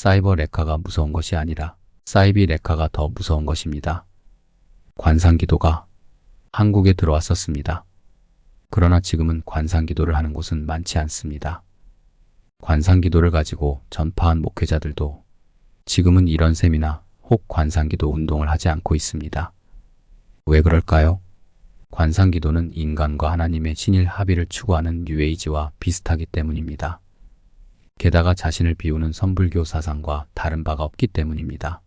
사이버 레카가 무서운 것이 아니라 사이비 레카가 더 무서운 것입니다. 관상기도가 한국에 들어왔었습니다. 그러나 지금은 관상기도를 하는 곳은 많지 않습니다. 관상기도를 가지고 전파한 목회자들도 지금은 이런 세미나 혹 관상기도 운동을 하지 않고 있습니다. 왜 그럴까요? 관상기도는 인간과 하나님의 신일 합의를 추구하는 뉴에이지와 비슷하기 때문입니다. 게다가 자신을 비우는 선불교 사상과 다른 바가 없기 때문입니다.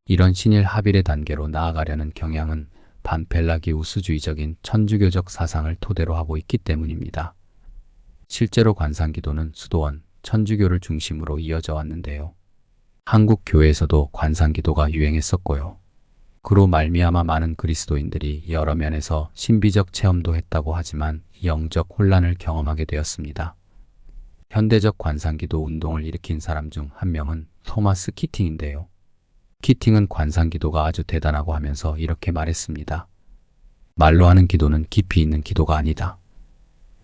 이런 신일 합일의 단계로 나아가려는 경향은 반펠라기우스주의적인 천주교적 사상을 토대로 하고 있기 때문입니다. 실제로 관상기도는 수도원, 천주교를 중심으로 이어져 왔는데요. 한국 교회에서도 관상기도가 유행했었고요. 그로 말미암아 많은 그리스도인들이 여러 면에서 신비적 체험도 했다고 하지만 영적 혼란을 경험하게 되었습니다. 현대적 관상기도 운동을 일으킨 사람 중 한 명은 토마스 키팅인데요. 키팅은 관상기도가 아주 대단하고 하면서 이렇게 말했습니다. 말로 하는 기도는 깊이 있는 기도가 아니다.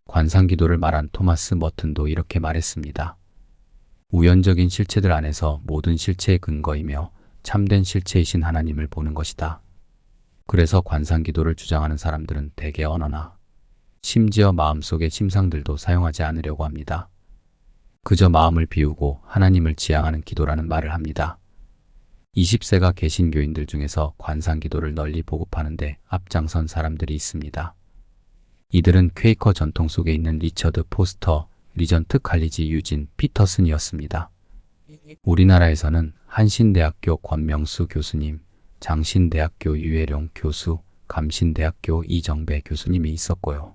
관상기도를 말한 토마스 머튼도 이렇게 말했습니다. 우연적인 실체들 안에서 모든 실체의 근거이며 참된 실체이신 하나님을 보는 것이다. 그래서 관상기도를 주장하는 사람들은 대개 언어나 심지어 마음속의 침상들도 사용하지 않으려고 합니다. 그저 마음을 비우고 하나님을 지향하는 기도라는 말을 합니다. 20세가 개신교인들 중에서 관상기도를 널리 보급하는데 앞장선 사람들이 있습니다. 이들은 퀘이커 전통 속에 있는 리처드 포스터, 리전트 칼리지 유진 피터슨이었습니다. 우리나라에서는 한신대학교 권명수 교수님, 장신대학교 유해룡 교수, 감신대학교 이정배 교수님이 있었고요.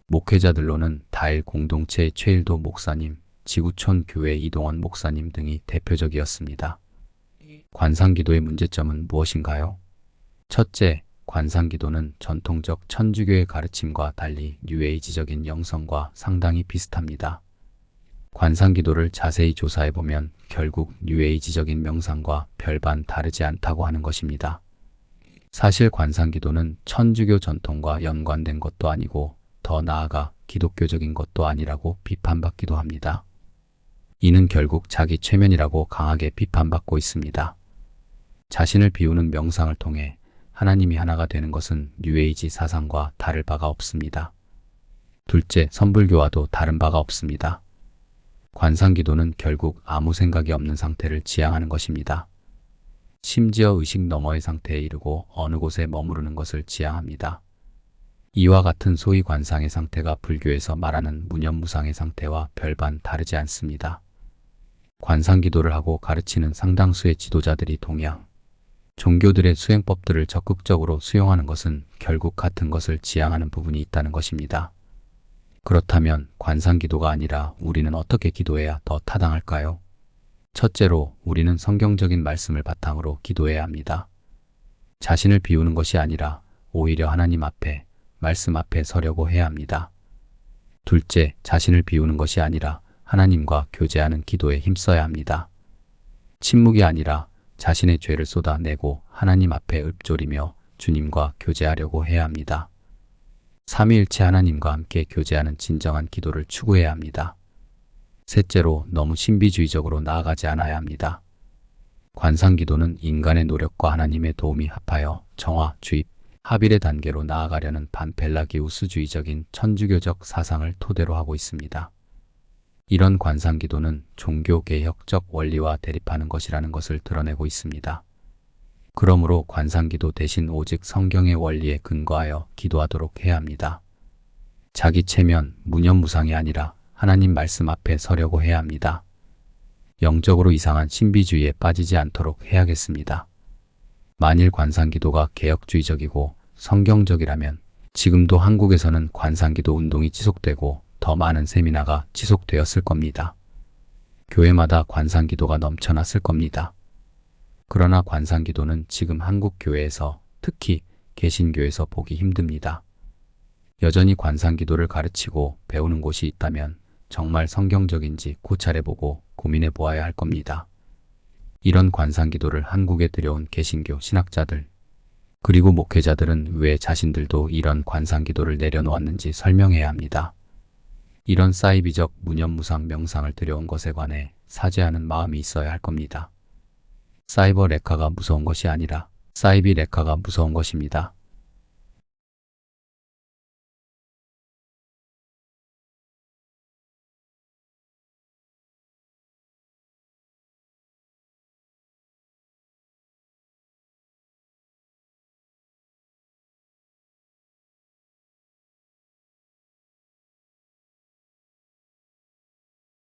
목회자들로는 다일 공동체의 최일도 목사님, 지구촌 교회 이동원 목사님 등이 대표적이었습니다. 관상기도의 문제점은 무엇인가요? 첫째, 관상기도는 전통적 천주교의 가르침과 달리 뉴에이지적인 영성과 상당히 비슷합니다. 관상기도를 자세히 조사해보면 결국 뉴에이지적인 명상과 별반 다르지 않다고 하는 것입니다. 사실 관상기도는 천주교 전통과 연관된 것도 아니고 더 나아가 기독교적인 것도 아니라고 비판받기도 합니다. 이는 결국 자기 최면이라고 강하게 비판받고 있습니다. 자신을 비우는 명상을 통해 하나님이 하나가 되는 것은 뉴에이지 사상과 다를 바가 없습니다. 둘째, 선불교와도 다른 바가 없습니다. 관상기도는 결국 아무 생각이 없는 상태를 지향하는 것입니다. 심지어 의식 너머의 상태에 이르고 어느 곳에 머무르는 것을 지향합니다. 이와 같은 소위 관상의 상태가 불교에서 말하는 무념무상의 상태와 별반 다르지 않습니다. 관상기도를 하고 가르치는 상당수의 지도자들이 동양 종교들의 수행법들을 적극적으로 수용하는 것은 결국 같은 것을 지향하는 부분이 있다는 것입니다. 그렇다면 관상기도가 아니라 우리는 어떻게 기도해야 더 타당할까요? 첫째로 우리는 성경적인 말씀을 바탕으로 기도해야 합니다. 자신을 비우는 것이 아니라 오히려 하나님 앞에, 말씀 앞에 서려고 해야 합니다. 둘째, 자신을 비우는 것이 아니라 하나님과 교제하는 기도에 힘써야 합니다. 침묵이 아니라 자신의 죄를 쏟아내고 하나님 앞에 읊조리며 주님과 교제하려고 해야 합니다. 삼위일체 하나님과 함께 교제하는 진정한 기도를 추구해야 합니다. 셋째로 너무 신비주의적으로 나아가지 않아야 합니다. 관상기도는 인간의 노력과 하나님의 도움이 합하여 정화, 주입, 합일의 단계로 나아가려는 반펠라기우스주의적인 천주교적 사상을 토대로 하고 있습니다. 이런 관상기도는 종교개혁적 원리와 대립하는 것이라는 것을 드러내고 있습니다. 그러므로 관상기도 대신 오직 성경의 원리에 근거하여 기도하도록 해야 합니다. 자기 체면, 무념무상이 아니라 하나님 말씀 앞에 서려고 해야 합니다. 영적으로 이상한 신비주의에 빠지지 않도록 해야겠습니다. 만일 관상기도가 개혁주의적이고 성경적이라면 지금도 한국에서는 관상기도 운동이 지속되고 더 많은 세미나가 지속되었을 겁니다. 교회마다 관상기도가 넘쳐났을 겁니다. 그러나 관상기도는 지금 한국 교회에서, 특히 개신교에서 보기 힘듭니다. 여전히 관상기도를 가르치고 배우는 곳이 있다면 정말 성경적인지 고찰해보고 고민해 보아야 할 겁니다. 이런 관상기도를 한국에 들여온 개신교 신학자들, 그리고 목회자들은 왜 자신들도 이런 관상기도를 내려놓았는지 설명해야 합니다. 이런 사이비적 무념무상 명상을 들여온 것에 관해 사죄하는 마음이 있어야 할 겁니다. 사이버 레카가 무서운 것이 아니라 사이비 레카가 무서운 것입니다.